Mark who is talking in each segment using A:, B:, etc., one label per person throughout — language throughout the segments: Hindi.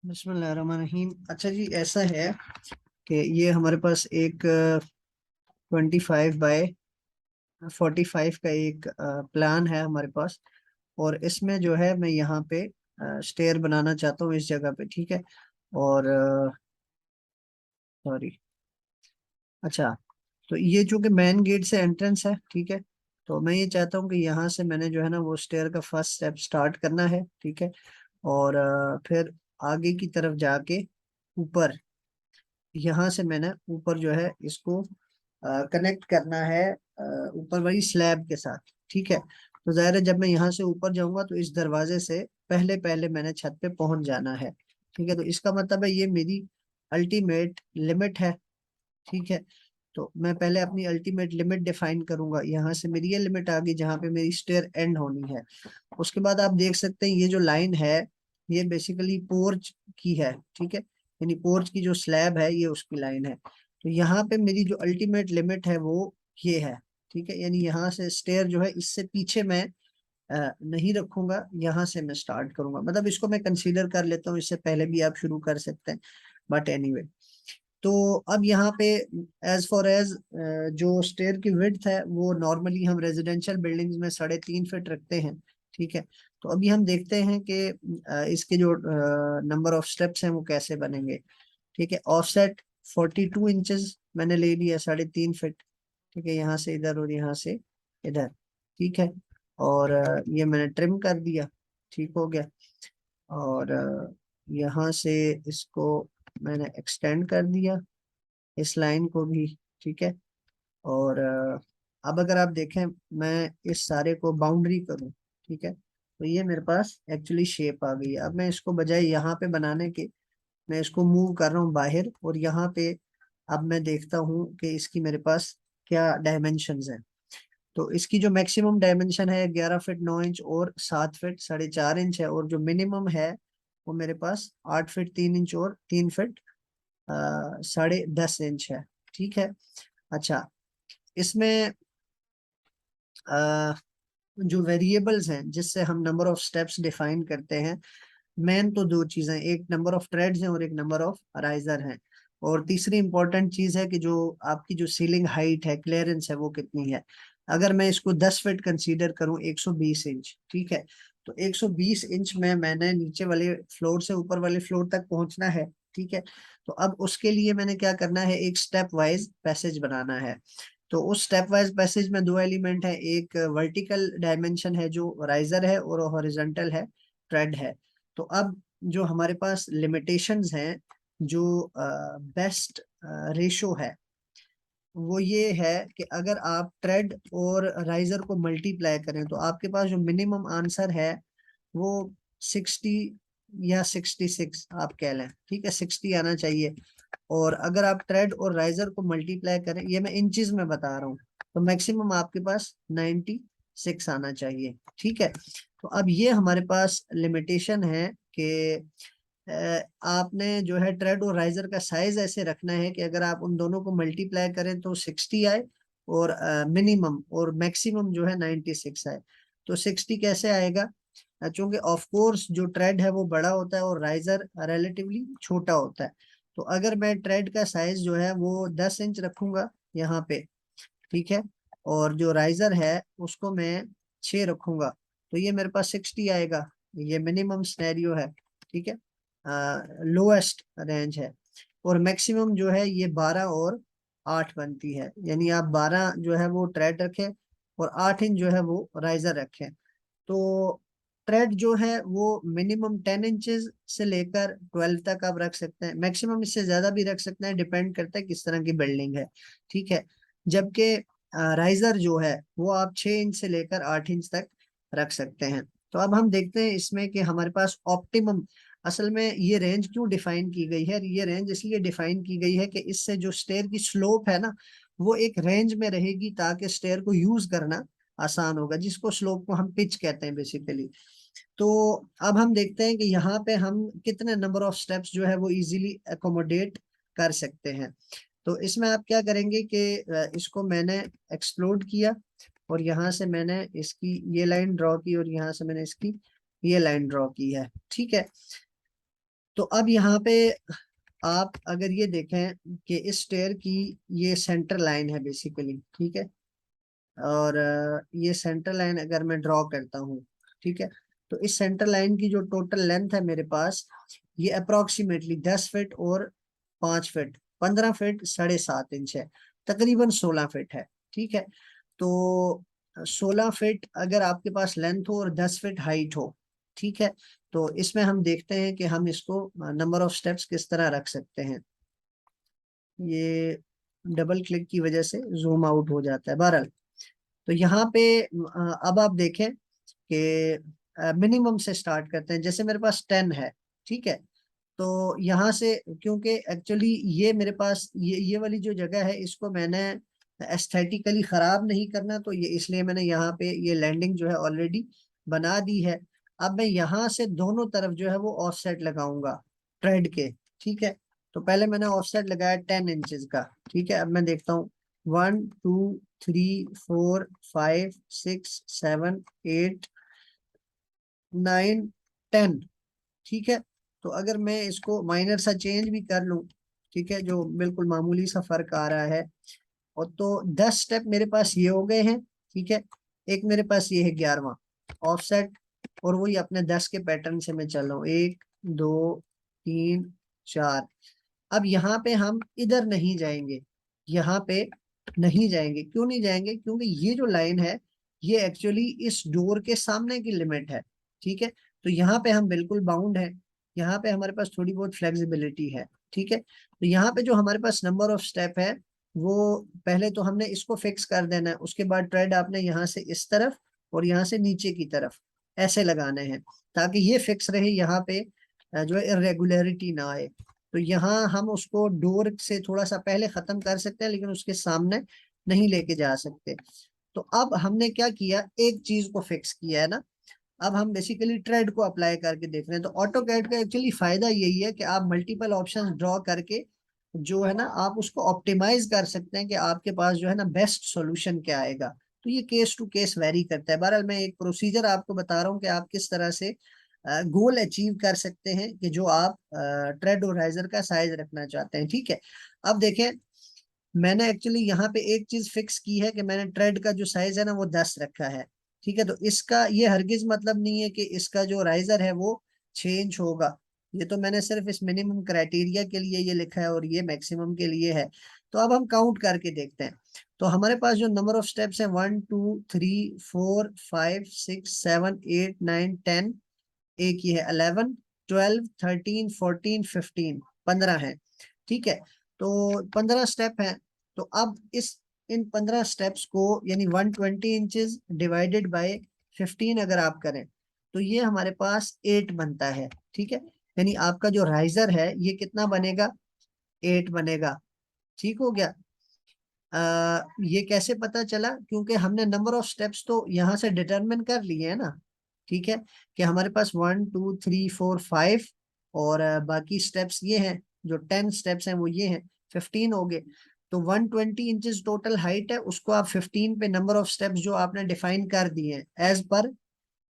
A: बिस्मिल्लाहिर्रहमानिर्रहीम। अच्छा जी, ऐसा है कि ये हमारे पास एक 25 बाय 45 का एक प्लान है हमारे पास। और इसमें जो है मैं यहाँ पे स्टेयर बनाना चाहता हूँ इस जगह पे, ठीक है। और सॉरी, अच्छा, तो ये जो कि मेन गेट से एंट्रेंस है, ठीक है। तो मैं ये चाहता हूँ कि यहाँ से मैंने जो है ना वो स्टेयर का फर्स्ट स्टेप स्टार्ट करना है, ठीक है। और फिर आगे की तरफ जाके ऊपर, यहाँ से मैंने ऊपर जो है इसको कनेक्ट करना है ऊपर वाली स्लैब के साथ, ठीक है। तो जाहिर है जब मैं यहाँ से ऊपर जाऊंगा तो इस दरवाजे से पहले पहले मैंने छत पे पहुंच जाना है, ठीक है। तो इसका मतलब है ये मेरी अल्टीमेट लिमिट है, ठीक है। तो मैं पहले अपनी अल्टीमेट लिमिट डिफाइन करूंगा। यहाँ से मेरी ये लिमिट आ गई जहाँ पे मेरी स्टेयर एंड होनी है। उसके बाद आप देख सकते हैं ये जो लाइन है ये बेसिकली पोर्च की है, ठीक है। यानी पोर्च की जो स्लैब है ये उसकी लाइन है। तो यहाँ पे मेरी जो अल्टीमेट लिमिट है वो ये है, ठीक है। यानी यहाँ से स्टेयर जो है इससे पीछे मैं नहीं रखूंगा, यहाँ से मैं स्टार्ट करूंगा। मतलब इसको मैं कंसीडर कर लेता हूँ, इससे पहले भी आप शुरू कर सकते हैं, बट एनीवे। तो अब यहाँ पे एज फॉर एज जो स्टेयर की विड्थ है वो नॉर्मली हम रेजिडेंशियल बिल्डिंग्स में 3.5 फीट रखते हैं, ठीक है। तो अभी हम देखते हैं कि इसके जो नंबर ऑफ स्टेप्स हैं वो कैसे बनेंगे, ठीक है। ऑफसेट 42 इंचेस मैंने ले लिया, 3.5 फीट, ठीक है। यहाँ से इधर और यहाँ से इधर, ठीक है। और ये मैंने ट्रिम कर दिया, ठीक हो गया। और यहाँ से इसको मैंने एक्सटेंड कर दिया, इस लाइन को भी, ठीक है। और अब अगर आप देखें मैं इस सारे को बाउंड्री करूं, ठीक है, तो ये मेरे पास एक्चुअली शेप आ गई है। अब मैं इसको बजाय यहाँ पे बनाने के मैं इसको मूव कर रहा हूँ बाहर, और यहाँ पे अब मैं देखता हूँ कि इसकी मेरे पास क्या डायमेंशंस हैं। तो इसकी जो मैक्सिमम डायमेंशन है 11 फीट 9 इंच और 7 फीट 4.5 इंच है, और जो मिनिमम है वो मेरे पास 8 फीट 3 इंच और 3 फीट 10.5 इंच है, ठीक है। अच्छा, इसमें अ, जो वेरिएबल्स हैं जिससे हम नंबर ऑफ स्टेप्स डिफाइन करते हैं, मेन तो दो चीजें, एक नंबर ऑफ ट्रेड्स हैं और एक नंबर ऑफ राइजर हैं। और तीसरी इंपॉर्टेंट चीज है कि जो आपकी जो सीलिंग हाइट है, क्लियरेंस है, वो कितनी है। अगर मैं इसको 10 फीट कंसीडर करूं, 120 इंच, ठीक है। तो 120 इंच में मैंने नीचे वाले फ्लोर से ऊपर वाले फ्लोर तक पहुंचना है, ठीक है। तो अब उसके लिए मैंने क्या करना है, एक स्टेप वाइज पैसेज बनाना है। तो उस स्टेप वाइज पैसेज में दो एलिमेंट है, एक वर्टिकल डायमेंशन है जो राइजर है, और हॉरिजॉन्टल है, ट्रेड है। तो अब जो हमारे पास लिमिटेशंस हैं, जो बेस्ट रेशो है वो ये है कि अगर आप ट्रेड और राइजर को मल्टीप्लाई करें तो आपके पास जो मिनिमम आंसर है वो 60 या 66 आप कह लें, ठीक है, 60 आना चाहिए। और अगर आप ट्रेड और राइजर को मल्टीप्लाई करें, ये मैं इंचेस में बता रहा हूँ, तो मैक्सिमम आपके पास 96 आना चाहिए, ठीक है। तो अब ये हमारे पास लिमिटेशन है कि आपने जो है ट्रेड और राइजर का साइज ऐसे रखना है कि अगर आप उन दोनों को मल्टीप्लाई करें तो 60 आए, और मिनिमम और मैक्सिमम जो है 96 आए। तो 60 कैसे आएगा, चूंकि ऑफ कोर्स जो ट्रेड है वो बड़ा होता है और राइजर रिलेटिवली छोटा होता है। तो अगर मैं ट्रेड का साइज जो है वो 10 इंच रखूंगा यहाँ पे, ठीक है, और जो राइजर है उसको मैं 6 रखूंगा, तो ये मेरे पास 60 आएगा। ये मिनिमम स्नैरियो है, ठीक है, लोएस्ट रेंज है। और मैक्सिमम जो है ये 12 और 8 बनती है, यानी आप 12 जो है वो ट्रेड रखें और 8 इंच जो है वो राइजर रखें। तो ट्रेड जो है वो मिनिमम 10 इंचेस से लेकर 12 तक आप रख सकते हैं, मैक्सिमम इससे ज्यादा भी रख सकते हैं, डिपेंड करता है किस तरह की बिल्डिंग है, ठीक है। जबकि राइजर जो है वो आप 6 इंच से लेकर 8 इंच तक रख सकते हैं। तो अब हम देखते हैं इसमें कि हमारे पास ऑप्टिमम, असल में ये रेंज क्यों डिफाइन की गई है। ये रेंज इसलिए डिफाइन की गई है कि इससे जो स्टेयर की स्लोप है ना वो एक रेंज में रहेगी, ताकि स्टेयर को यूज करना आसान होगा, जिसको स्लोप को हम पिच कहते हैं बेसिकली। तो अब हम देखते हैं कि यहाँ पे हम कितने नंबर ऑफ स्टेप्स जो है वो इजीली अकोमोडेट कर सकते हैं। तो इसमें आप क्या करेंगे कि इसको मैंने एक्सप्लोड किया, और यहाँ से मैंने इसकी ये लाइन ड्रॉ की, और यहाँ से मैंने इसकी ये लाइन ड्रॉ की है, ठीक है। तो अब यहाँ पे आप अगर ये देखें कि इस स्टेयर की ये सेंटर लाइन है बेसिकली, ठीक है, और ये सेंटर लाइन अगर मैं ड्रॉ करता हूँ, ठीक है, तो इस सेंटर लाइन की जो टोटल लेंथ है मेरे पास, ये अप्रोक्सीमेटली 10 फीट और 5 फीट, 15 फीट 7.5 इंच है, तकरीबन 16 फीट है, ठीक है। तो 16 फीट अगर आपके पास लेंथ हो और 10 फीट हाइट हो, ठीक है, तो इसमें हम देखते हैं कि हम इसको नंबर ऑफ स्टेप्स किस तरह रख सकते हैं। ये डबल क्लिक की वजह से जूम आउट हो जाता है। बहरहाल, तो यहाँ पे अब आप देखें कि मिनिमम से स्टार्ट करते हैं। जैसे मेरे पास 10 है, ठीक है, तो यहाँ से, क्योंकि एक्चुअली ये मेरे पास ये वाली जो जगह है, इसको मैंने एस्थेटिकली खराब नहीं करना, तो ये इसलिए मैंने यहाँ पे ये लैंडिंग जो है ऑलरेडी बना दी है। अब मैं यहाँ से दोनों तरफ जो है वो ऑफसेट लगाऊंगा ट्रेड के, ठीक है। तो पहले मैंने ऑफसेट लगाया 10 इंचज का, ठीक है। अब मैं देखता हूँ 1 2 3 4 5 6 7 8 9 10, ठीक है। तो अगर मैं इसको माइनर सा चेंज भी कर लूं, ठीक है, जो बिल्कुल मामूली सा फर्क आ रहा है, और तो 10 स्टेप मेरे पास ये हो गए हैं, ठीक है। एक मेरे पास ये है 11वां ऑफसेट, और वही अपने 10 के पैटर्न से मैं चल रहा हूँ, 1 2 3 4। अब यहाँ पे हम इधर नहीं जाएंगे, यहाँ पे नहीं जाएंगे। क्यों नहीं जाएंगे? क्योंकि ये जो लाइन है, ये एक्चुअली इस डोर के सामने की लिमिट है, ठीक है। तो यहाँ पे हम बिल्कुल बाउंड है, यहाँ पे हमारे पास थोड़ी बहुत फ्लेक्सिबिलिटी है, ठीक है। तो यहाँ पे जो हमारे पास नंबर ऑफ स्टेप है, वो पहले तो हमने इसको फिक्स कर देना है। उसके बाद ट्रेड आपने यहाँ से इस तरफ और यहाँ से नीचे की तरफ ऐसे लगाने हैं, ताकि ये फिक्स रहे, यहाँ पे जो है इरेगुलरिटी ना आए। तो यहाँ हम उसको डोर से थोड़ा सा पहले खत्म कर सकते हैं, लेकिन उसके सामने नहीं लेके जा सकते। तो अब हमने क्या किया, एक चीज को फिक्स किया है ना। अब हम बेसिकली ट्रेड को अप्लाई करके देख रहे हैं। तो ऑटो कैड का एक्चुअली फायदा यही है कि आप मल्टीपल ऑप्शंस ड्रॉ करके जो है ना, आप उसको ऑप्टिमाइज कर सकते हैं कि आपके पास जो है ना बेस्ट सॉल्यूशन क्या आएगा। तो ये केस टू केस वेरी करता है। बहरहाल, मैं एक प्रोसीजर आपको बता रहा हूँ कि आप किस तरह से गोल अचीव कर सकते हैं कि जो आप ट्रेड और राइजर का साइज रखना चाहते हैं, ठीक है। अब देखें, मैंने एक्चुअली यहाँ पे एक चीज फिक्स की है कि मैंने ट्रेड का जो साइज है ना वो 10 रखा है, ठीक है। तो इसका ये हरगिज मतलब नहीं है कि इसका जो राइजर है वो 6 इंच होगा। ये तो मैंने सिर्फ इस मिनिमम क्राइटेरिया के लिए ये लिखा है, और ये मैक्सिमम के लिए है। तो अब हम काउंट करके देखते हैं। तो हमारे पास जो नंबर ऑफ स्टेप्स हैं, 1 2 3 4 5 6 7 8 9 10, एक ये है 11 12 13 14 15, 15 है, ठीक है। तो 15 स्टेप है। तो अब इस इन 15 स्टेप्स को, यानी 120 इंचेस डिवाइडेड बाय 15 अगर आप करें, तो ये हमारे पास 8 बनता है, ठीक है। यानी आपका जो राइजर है ये कितना बनेगा, 8 बनेगा, ठीक हो गया। ये कैसे पता चला? क्योंकि हमने नंबर ऑफ स्टेप्स तो यहाँ से डिटरमिन कर लिए है ना, ठीक है, कि हमारे पास 1 2 3 4 5, और बाकी स्टेप्स ये हैं, जो 10 स्टेप्स हैं वो ये हैं, 15 हो गए। तो 120 इंचेस टोटल हाइट है, उसको आप 15 पे नंबर ऑफ स्टेप्स जो आपने डिफाइन कर दिए हैं as per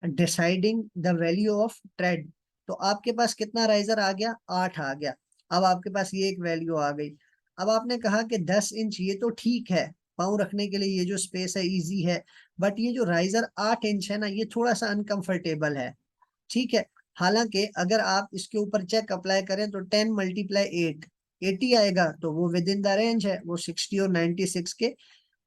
A: deciding the value of trade. तो आपके पास कितना राइजर आ गया, 8 आ गया। अब आपके पास ये एक वैल्यू आ गई। अब आपने कहा कि 10 इंच ये तो ठीक है, पाँव रखने के लिए ये जो स्पेस है इजी है, बट ये जो राइजर 8 इंच है ना, ये थोड़ा सा अनकंफर्टेबल है, ठीक है। हालांकि अगर आप इसके ऊपर चेक अप्लाई करें तो 10 × 8 80 आएगा, तो वो विद इन द रेंज है, वो 60 और 96 के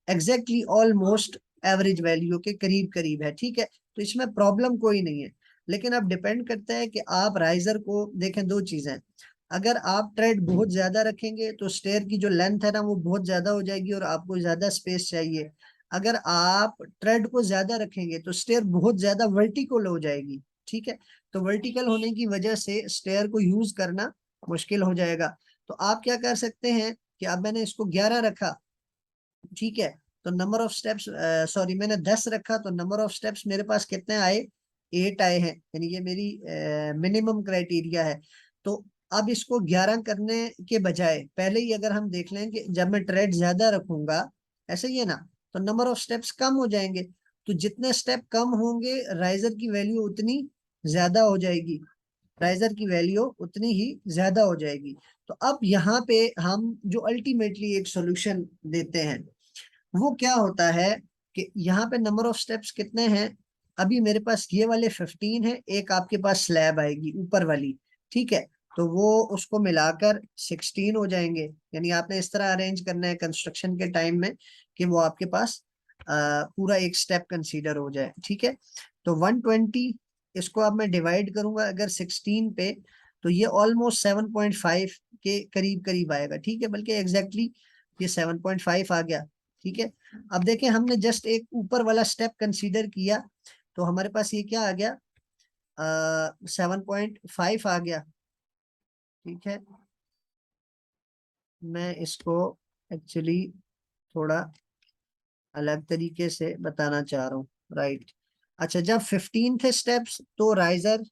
A: एग्जैक्टली ऑलमोस्ट एवरेज वैल्यू के करीब करीब है, ठीक है। तो इसमें प्रॉब्लम कोई नहीं है। लेकिन अब डिपेंड करता है कि आप राइजर को देखें। दो चीजें, अगर आप ट्रेड बहुत ज्यादा रखेंगे तो स्टेयर की जो लेंथ है ना वो बहुत ज्यादा हो जाएगी और आपको ज्यादा स्पेस चाहिए। अगर आप ट्रेड को ज्यादा रखेंगे तो स्टेयर बहुत ज्यादा वर्टिकल हो जाएगी, ठीक है। तो वर्टिकल होने की वजह से स्टेयर को यूज करना मुश्किल हो जाएगा। तो आप क्या कर सकते हैं कि अब मैंने इसको 11 रखा, ठीक है। तो नंबर ऑफ स्टेप्स, सॉरी, मैंने 10 रखा, तो नंबर ऑफ स्टेप्स मेरे पास कितने आए, 8 आए हैं, यानी ये मेरी मिनिमम क्राइटेरिया है। तो अब इसको 11 करने के बजाय पहले ही अगर हम देख लें कि जब मैं ट्रेड ज्यादा रखूंगा, ऐसे ही है ना, तो नंबर ऑफ स्टेप्स कम हो जाएंगे। तो जितने स्टेप कम होंगे राइजर की वैल्यू उतनी ज्यादा हो जाएगी, राइजर की वैल्यू उतनी ही ज्यादा हो जाएगी। तो अब यहाँ पे हम जो अल्टीमेटली एक सॉल्यूशन देते हैं वो क्या होता है कि यहाँ पे नंबर ऑफ स्टेप्स कितने हैं। अभी मेरे पास ये वाले 15 है, एक आपके पास स्लैब आएगी ऊपर वाली, ठीक है, तो वो उसको मिलाकर 16 हो जाएंगे। यानी आपने इस तरह अरेंज करना है कंस्ट्रक्शन के टाइम में कि वो आपके पास पूरा एक स्टेप कंसीडर हो जाए, ठीक है। तो 120 इसको अब मैं डिवाइड करूंगा अगर 16 पे, तो ये ऑलमोस्ट 7.5 के करीब करीब आएगा, ठीक है, बल्कि एग्जैक्टली ये 7.5 आ गया, ठीक है। अब देखें हमने जस्ट एक ऊपर वाला स्टेप कंसीडर किया, तो हमारे पास ये क्या आ गया, 7.5 आ गया, ठीक है। मैं इसको एक्चुअली थोड़ा अलग तरीके से बताना चाह रहा हूँ, राइट। अच्छा, जब 15 थे स्टेप्स तो राइजर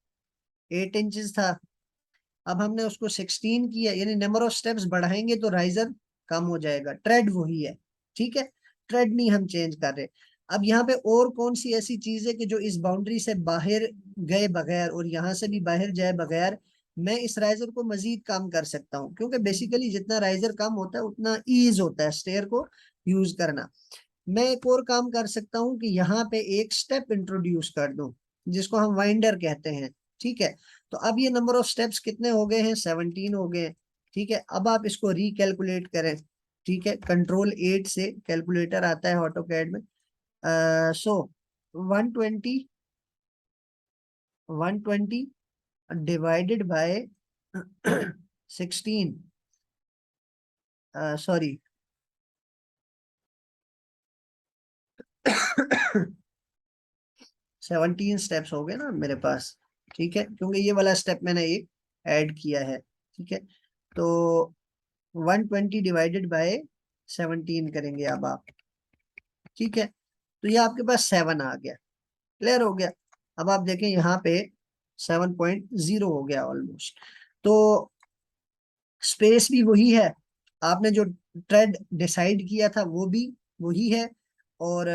A: 8 इंचेस था। अब हमने उसको 16 किया, यानी नंबर ऑफ स्टेप्स बढ़ाएंगे तो राइजर कम हो जाएगा, ट्रेड वही है, ठीक है, ट्रेड नहीं हम चेंज कर रहे। अब यहाँ पे और कौन सी ऐसी चीज है कि जो इस बाउंड्री से बाहर गए बगैर और यहाँ से भी बाहर जाए बगैर मैं इस राइजर को मजीद कम कर सकता हूँ, क्योंकि बेसिकली जितना राइजर कम होता है उतना ईज होता है स्टेयर को यूज करना। मैं एक और काम कर सकता हूँ कि यहाँ पे एक स्टेप इंट्रोड्यूस कर दूं जिसको हम वाइंडर कहते हैं, ठीक है। तो अब ये नंबर ऑफ स्टेप्स कितने हो गए हैं, 17 हो गए हैं, ठीक है। अब आप इसको रिकैलकुलेट करें, ठीक है, कंट्रोल 8 से कैलकुलेटर आता है ऑटो कैड में। सो 120 120 डिवाइडेड बाय 16, सॉरी 17 स्टेप्स हो गए ना मेरे पास, ठीक है, क्योंकि ये वाला स्टेप मैंने एक ऐड किया है, ठीक है। तो 120 डिवाइडेड बाय 17 करेंगे अब आप, ठीक है, तो ये आपके पास 7 आ गया, क्लियर हो गया। अब आप देखें यहाँ पे 7.0 हो गया ऑलमोस्ट। तो स्पेस भी वही है, आपने जो ट्रेड डिसाइड किया था वो भी वही है, और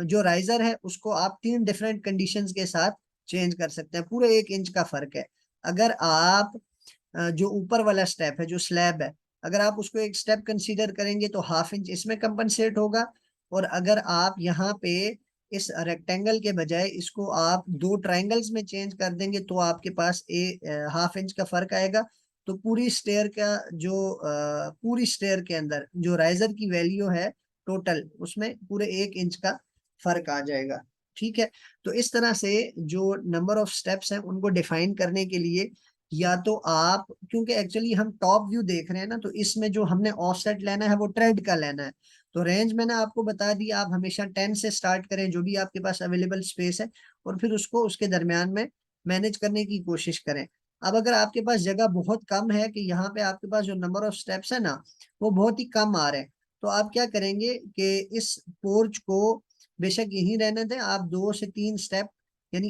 A: जो राइजर है उसको आप 3 डिफरेंट कंडीशंस के साथ चेंज कर सकते हैं, पूरे 1 इंच का फर्क है। अगर आप जो ऊपर वाला स्टेप है जो स्लैब है, अगर आप उसको एक स्टेप कंसीडर करेंगे तो हाफ इंच इसमें कंपनसेट होगा, और अगर आप यहाँ पे इस रेक्टेंगल के बजाय इसको आप 2 ट्रायंगल्स में चेंज कर देंगे तो आपके पास हाफ इंच का फर्क आएगा। तो पूरी स्टेयर का जो पूरी स्टेयर के अंदर जो राइजर की वैल्यू है टोटल उसमें पूरे 1 इंच का फर्क आ जाएगा, ठीक है। तो इस तरह से जो नंबर ऑफ स्टेप्स हैं उनको डिफाइन करने के लिए या तो आप, क्योंकि एक्चुअली हम टॉप व्यू देख रहे हैं ना, तो इसमें जो हमने ऑफसेट लेना है वो ट्रेड का लेना है। तो रेंज मैंने आपको बता दिया, आप हमेशा 10 से स्टार्ट करें जो भी आपके पास अवेलेबल स्पेस है, और फिर उसको उसके दरमियान में मैनेज करने की कोशिश करें। अब अगर आपके पास जगह बहुत कम है कि यहाँ पे आपके पास जो नंबर ऑफ स्टेप्स है ना वो बहुत ही कम आ रहे हैं, तो आप क्या करेंगे कि इस पोर्च को बेशक यहीं रहने दें, आप 2 से 3 स्टेप, यानी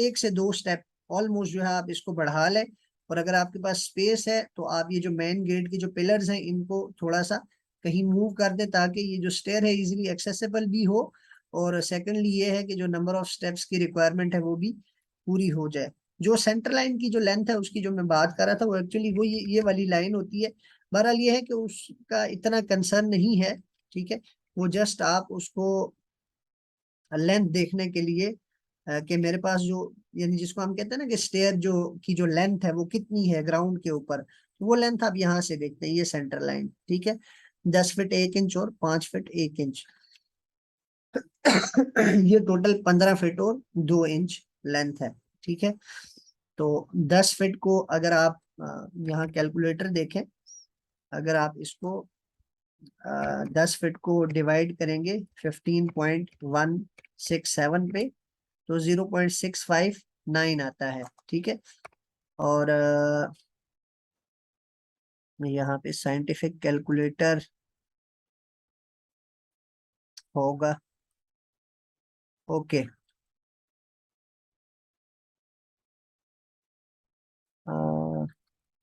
A: एक से 2 स्टेप ऑलमोस्ट जो है आप इसको बढ़ा लें। और अगर आपके पास स्पेस है तो आप ये जो मेन गेट के जो पिलर्स हैं इनको थोड़ा सा कहीं मूव कर दें ताकि ये जो स्टेयर है इजीली एक्सेसिबल भी हो, और सेकेंडली ये है कि जो नंबर ऑफ स्टेप्स की रिक्वायरमेंट है वो भी पूरी हो जाए। जो सेंटर लाइन की जो लेंथ है उसकी जो मैं बात कर रहा था वो एक्चुअली वो ये वाली लाइन होती है। बहरहाल ये है कि उसका इतना कंसर्न नहीं है, ठीक है। वो जस्ट आप उसको लेंथ देखने के लिए कि मेरे पास जो, यानी जिसको हम कहते हैं ना कि स्टेयर जो की जो लेंथ है वो कितनी है ग्राउंड के ऊपर, तो वो लेंथ आप यहाँ से देखते हैं, ये सेंटर लाइन, ठीक है, 10 फीट 1 इंच और 5 फीट 1 इंच। ये टोटल 15 फीट और 2 इंच लेंथ है, ठीक है। तो 10 फीट को अगर आप यहाँ कैलकुलेटर देखें, अगर आप इसको 10 फीट को डिवाइड करेंगे 15.167 पे, तो 0.659 आता है, ठीक है। और यहाँ पे साइंटिफिक कैलकुलेटर होगा, ओके,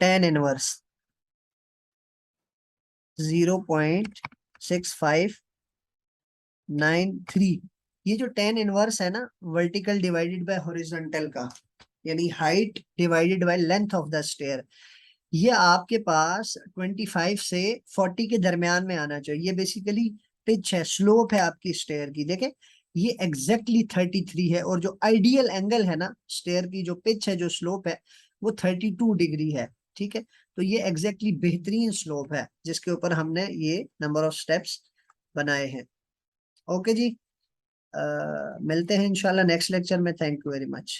A: 10 इनवर्स 0.6593। ये जो 10 इनवर्स है ना वर्टिकल डिवाइडेड बाय हॉरिजॉन्टल का, यानी height divided by length of the stair, ये आपके पास 25 से 40 के दरमियान में आना चाहिए। ये बेसिकली पिच है, स्लोप है आपकी स्टेयर की। देखें ये एग्जैक्टली 33 है, और जो आइडियल एंगल है ना स्टेयर की, जो पिच है, जो स्लोप है, वो 32 डिग्री है। ठीक है, तो ये एग्जैक्टली बेहतरीन स्लोप है जिसके ऊपर हमने ये नंबर ऑफ स्टेप्स बनाए हैं। ओके जी, मिलते हैं इंशाल्लाह नेक्स्ट लेक्चर में। Thank you very much.